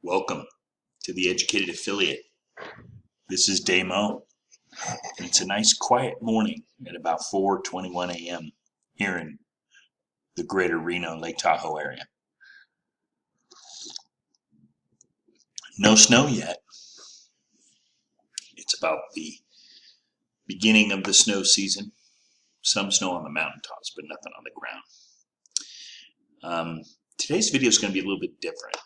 Welcome to the Educated Affiliate. This is Damo, and it's a nice quiet morning at about 4:21 a.m. here in the greater Reno, Lake Tahoe area. No snow yet. It's about the beginning of the snow season. Some snow on the mountaintops, but nothing on the ground. Today's video is going to be a little bit different.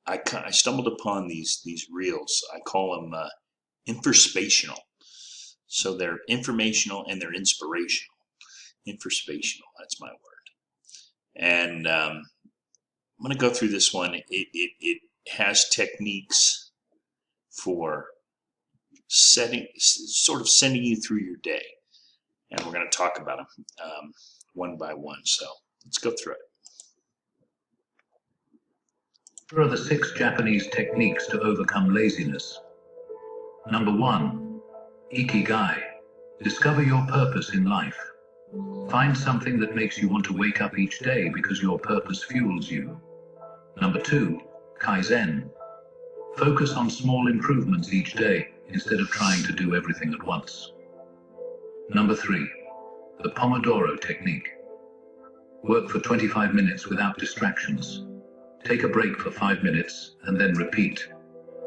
I stumbled upon these reels. I call them infospational. So they're informational and they're inspirational. Infospational, that's my word. And I'm going to go through this one. It has techniques for sending you through your day. And we're going to talk about them one by one. So let's go through it. Here are the 6 Japanese techniques to overcome laziness. Number 1. Ikigai. Discover your purpose in life. Find something that makes you want to wake up each day because your purpose fuels you. Number 2. Kaizen. Focus on small improvements each day instead of trying to do everything at once. Number 3. The Pomodoro technique. Work for 25 minutes without distractions. Take a break for 5 minutes and then repeat.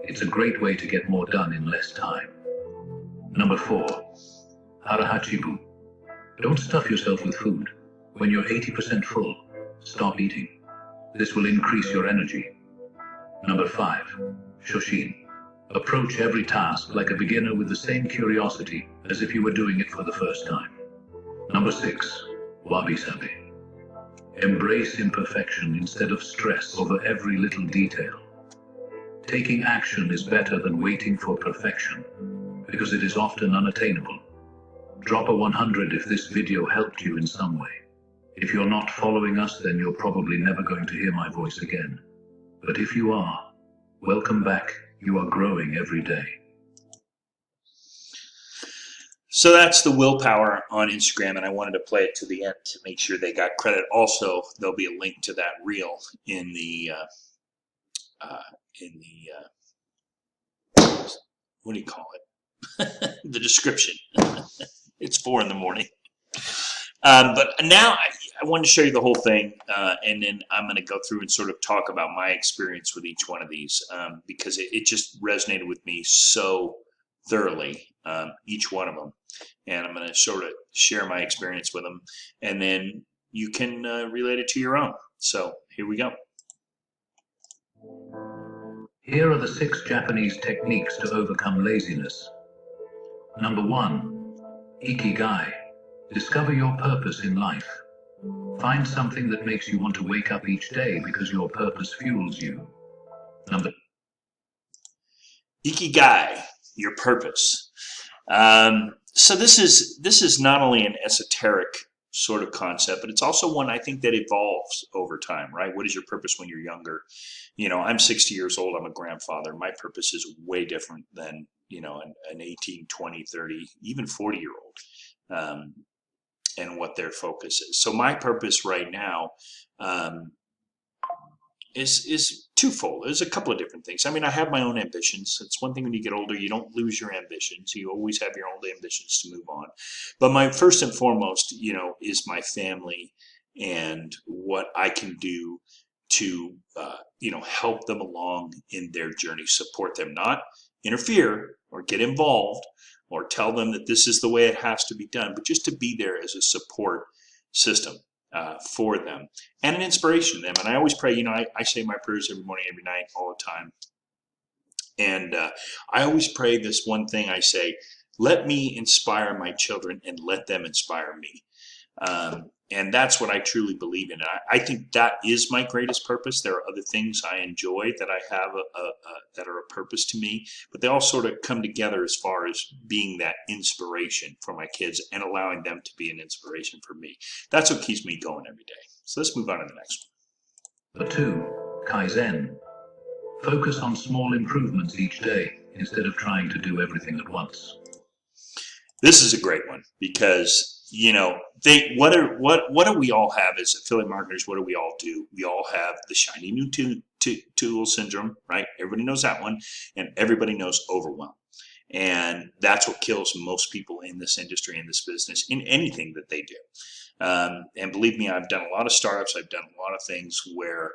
It's a great way to get more done in less time. Number 4. Harahachibu. Don't stuff yourself with food. When you're 80% full, stop eating. This will increase your energy. Number 5. Shoshin. Approach every task like a beginner with the same curiosity as if you were doing it for the first time. Number 6. Wabi-sabi. Embrace imperfection instead of stress over every little detail. Taking action is better than waiting for perfection, because it is often unattainable. Drop a 100 if this video helped you in some way. If you're not following us, then you're probably never going to hear my voice again. But if you are, welcome back. You are growing every day. So that's the willpower on Instagram, and I wanted to play it to the end to make sure they got credit. Also, there'll be a link to that reel in the what do you call it? The description. It's 4 in the morning. But now I wanted to show you the whole thing, and then I'm going to go through and sort of talk about my experience with each one of these, because it just resonated with me so thoroughly, each one of them. And I'm going to sort of share my experience with them, and then you can relate it to your own. So here we go. Here are the 6 Japanese techniques to overcome laziness. Number 1. Ikigai. Discover your purpose in life. Find something that makes you want to wake up each day because your purpose fuels you. Number Ikigai, your purpose. So this is not only an esoteric sort of concept, but it's also one I think that evolves over time, right? What is your purpose when you're younger? I'm 60 years old. I'm a grandfather. My purpose is way different than, an 18, 20, 30, even 40-year-old, and what their focus is. So my purpose right now is twofold. There's a couple of different things. I mean, I have my own ambitions. It's one thing when you get older, you don't lose your ambitions. You always have your own ambitions to move on. But my first and foremost, is my family and what I can do to, help them along in their journey, support them, not interfere or get involved or tell them that this is the way it has to be done, but just to be there as a support system for them and an inspiration to them. And I always pray, I say my prayers every morning, every night, all the time. And I always pray this one thing. I say, let me inspire my children and let them inspire me. And that's what I truly believe in. I think that is my greatest purpose. There are other things I enjoy that I have that are a purpose to me, but they all sort of come together as far as being that inspiration for my kids and allowing them to be an inspiration for me. That's what keeps me going every day. So let's move on to the next one. Number 2. Kaizen. Focus on small improvements each day instead of trying to do everything at once. This is a great one because what do we all have as affiliate marketers? What do we all do? We all have the shiny new tool syndrome, right? Everybody knows that one, and everybody knows overwhelm. And that's what kills most people in this industry, in this business, in anything that they do. And believe me, I've done a lot of startups. I've done a lot of things where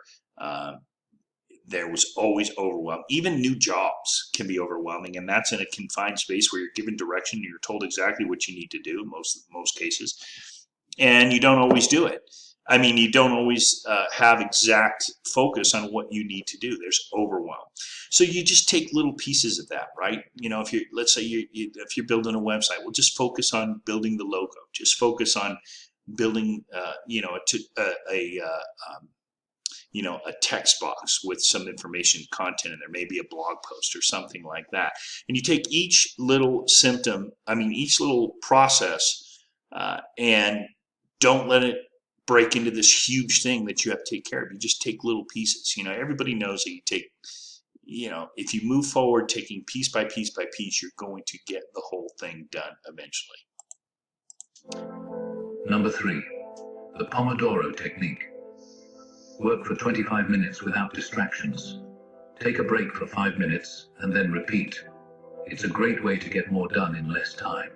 there was always overwhelm. Even new jobs can be overwhelming, and that's in a confined space where you're given direction and you're told exactly what you need to do. Most cases, and you don't always do it. I mean, you don't always have exact focus on what you need to do. There's overwhelm. So you just take little pieces of that, right? You know, let's say if you're building a website, well, just focus on building the logo. Just focus on building, a text box with some information, content in there, maybe a blog post or something like that. And you take each little each little process, and don't let it break into this huge thing that you have to take care of. You just take little pieces. You know, everybody knows that you take, if you move forward, taking piece by piece by piece, you're going to get the whole thing done eventually. Number 3, the Pomodoro technique. Work for 25 minutes without distractions. Take a break for 5 minutes and then repeat. It's a great way to get more done in less time.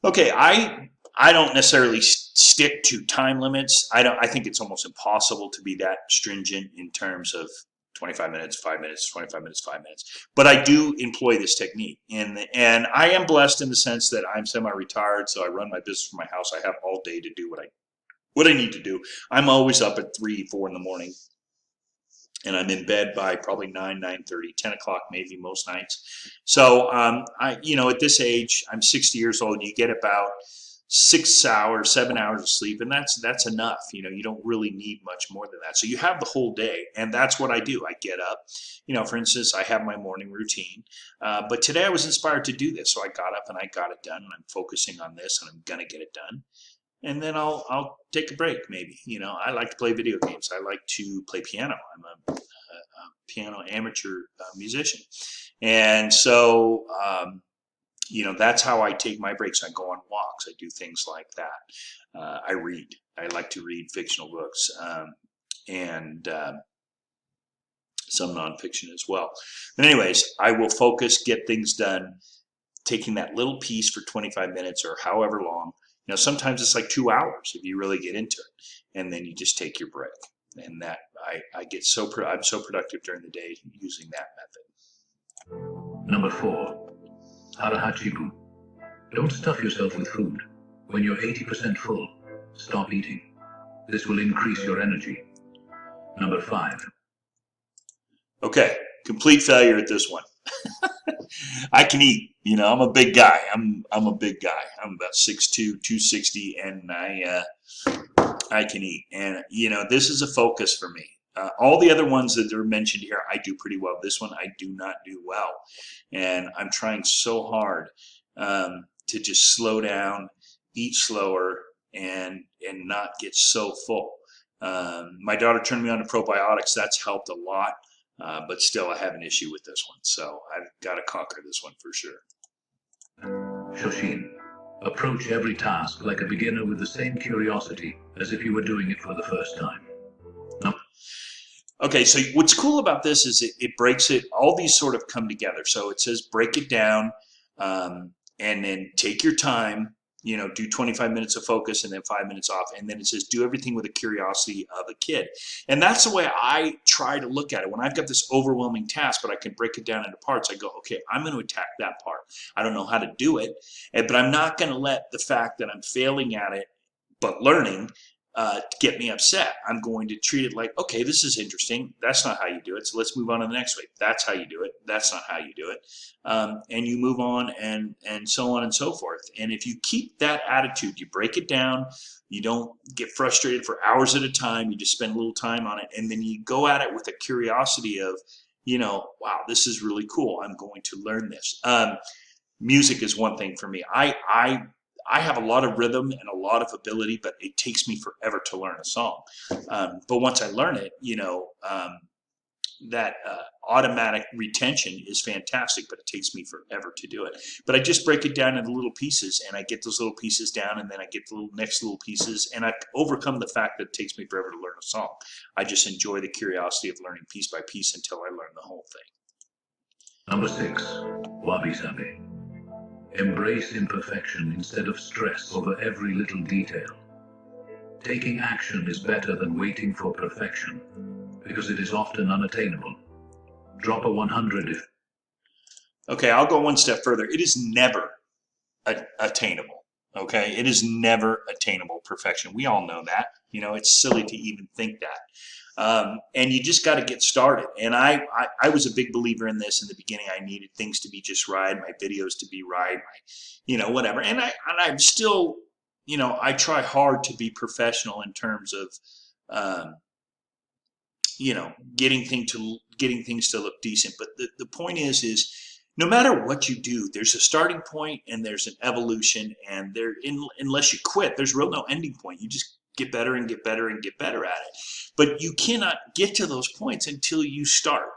Okay, I don't necessarily stick to time limits. I think it's almost impossible to be that stringent in terms of 25 minutes, 5 minutes, 25 minutes, 5 minutes. But I do employ this technique. And I am blessed in the sense that I'm semi-retired, so I run my business from my house. I have all day to do what I need to do. I'm always up at 3, 4 in the morning. And I'm in bed by probably 9, 9:30, 10 o'clock maybe most nights. So, at this age, I'm 60 years old. You get about 6 hours, 7 hours of sleep, and that's enough. You don't really need much more than that. So you have the whole day, and that's what I do. I get up. For instance, I have my morning routine. But today I was inspired to do this, so I got up and I got it done, and I'm focusing on this, and I'm gonna get it done. And then I'll take a break maybe. I like to play video games. I like to play piano. I'm a piano amateur musician. And so, that's how I take my breaks. I go on walks. I do things like that. I read. I like to read fictional books and some nonfiction as well. But anyways, I will focus, get things done, taking that little piece for 25 minutes or however long. Sometimes it's like 2 hours if you really get into it, and then you just take your break. And that I'm so productive during the day using that method. Number 4, Harahachibu. Don't stuff yourself with food. When you're 80% full, stop eating. This will increase your energy. Number 5. Okay, complete failure at this one. I can eat. I'm a big guy. I'm a big guy. I'm about 6'2", 260, and I can eat. And this is a focus for me. All the other ones that are mentioned here, I do pretty well. This one, I do not do well, and I'm trying so hard to just slow down, eat slower, and not get so full. My daughter turned me on to probiotics. That's helped a lot. But still, I have an issue with this one, so I've got to conquer this one for sure. Shoshin. Approach every task like a beginner with the same curiosity as if you were doing it for the first time. No. Okay, so what's cool about this is it breaks it. All these sort of come together. So it says break it down, and then take your time. Do 25 minutes of focus and then 5 minutes off. And then it says, do everything with the curiosity of a kid. And that's the way I try to look at it. When I've got this overwhelming task, but I can break it down into parts, I go, okay, I'm going to attack that part. I don't know how to do it, but I'm not going to let the fact that I'm failing at it, but learning, get me upset. I'm going to treat it like, okay, this is interesting. That's not how you do it. So let's move on to the next week. That's how you do it. That's not how you do it. And you move on and so on and so forth. And if you keep that attitude, you break it down, you don't get frustrated for hours at a time, you just spend a little time on it. And then you go at it with a curiosity of, wow, this is really cool. I'm going to learn this. Music is one thing for me. I have a lot of rhythm and a lot of ability, but it takes me forever to learn a song. But once I learn it, automatic retention is fantastic, but it takes me forever to do it. But I just break it down into little pieces, and I get those little pieces down, and then I get the next little pieces, and I overcome the fact that it takes me forever to learn a song. I just enjoy the curiosity of learning piece by piece until I learn the whole thing. Number 6. Wabi-sabi. Embrace imperfection instead of stress over every little detail. Taking action is better than waiting for perfection, because it is often unattainable. Drop a 100 if... Okay, I'll go one step further. It is never attainable. Okay, it is never attainable perfection. We all know that. You know, it's silly to even think that. And you just got to get started. And I was a big believer in this in the beginning. I needed things to be just right, my videos to be right, whatever. And I'm still, I try hard to be professional in terms of, getting things to look decent. But the point is no matter what you do, there's a starting point and there's an evolution, and unless you quit, there's real no ending point. You just get better and get better and get better at it. But you cannot get to those points until you start.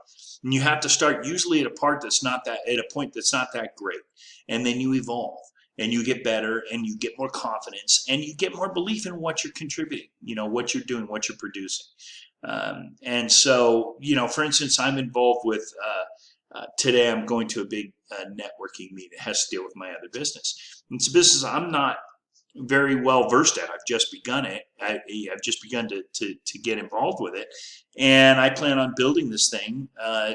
And you have to start usually at a point that's not that great. And then you evolve and you get better and you get more confidence and you get more belief in what you're contributing, what you're doing, what you're producing. And so, for instance, I'm involved with, today I'm going to a big networking meeting that has to deal with my other business. It's a business I'm not very well versed at. I've just begun it. I've just begun to get involved with it. And I plan on building this thing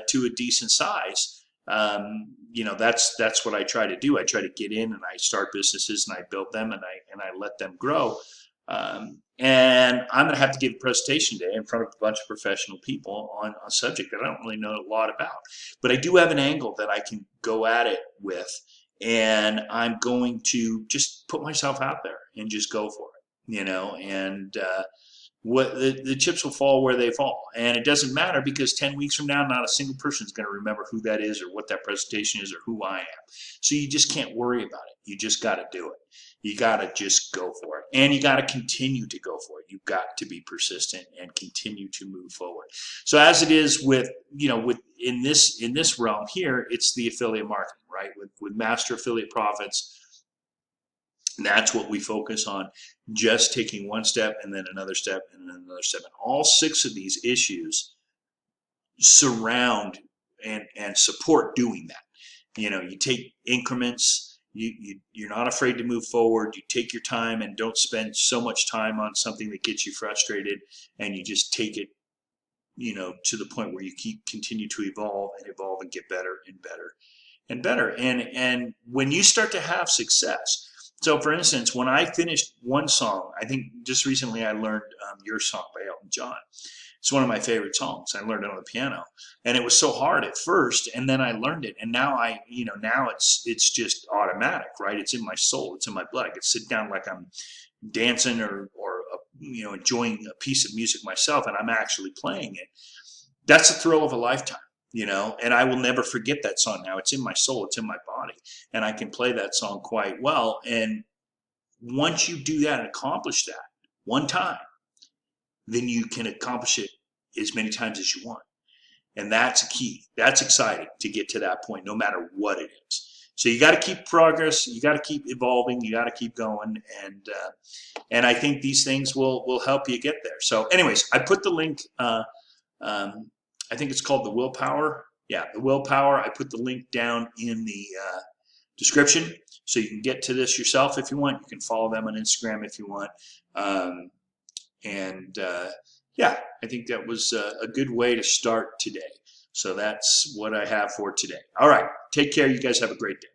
to a decent size. That's what I try to do. I try to get in and I start businesses and I build them and I let them grow. And I'm going to have to give a presentation today in front of a bunch of professional people on a subject that I don't really know a lot about. But I do have an angle that I can go at it with, and I'm going to just put myself out there and just go for it, and what the chips will fall where they fall. And it doesn't matter, because 10 weeks from now, not a single person is going to remember who that is or what that presentation is or who I am. So you just can't worry about it. You just got to do it. You got to just go for it. And you got to continue to go for it. You've got to be persistent and continue to move forward. So as it is with in this realm here, it's the affiliate marketing, right? With Master Affiliate Profits, that's what we focus on, just taking one step and then another step and then another step. And all 6 of these issues surround and support doing that. You take increments. You're not afraid to move forward. You take your time and don't spend so much time on something that gets you frustrated, and you just take it, to the point where you continue to evolve and get better and better and better. And when you start to have success, so for instance, when I finished one song, I think just recently I learned Your Song by Elton John. It's one of my favorite songs. I learned it on the piano, and it was so hard at first, and then I learned it, and now now it's just automatic, right? It's in my soul, it's in my blood. I can sit down like I'm dancing or enjoying a piece of music myself, and I'm actually playing it. That's the thrill of a lifetime, and I will never forget that song now. It's in my soul, it's in my body, and I can play that song quite well. And once you do that and accomplish that one time, then you can accomplish it as many times as you want. And that's a key. That's exciting to get to that point, no matter what it is. So you got to keep progress. You got to keep evolving. You got to keep going. And I think these things will help you get there. So anyways, I put the link, I think it's called The Willpower. Yeah, The Willpower. I put the link down in the description, so you can get to this yourself if you want. You can follow them on Instagram if you want. Yeah, I think that was a good way to start today. So that's what I have for today. All right, take care. You guys have a great day.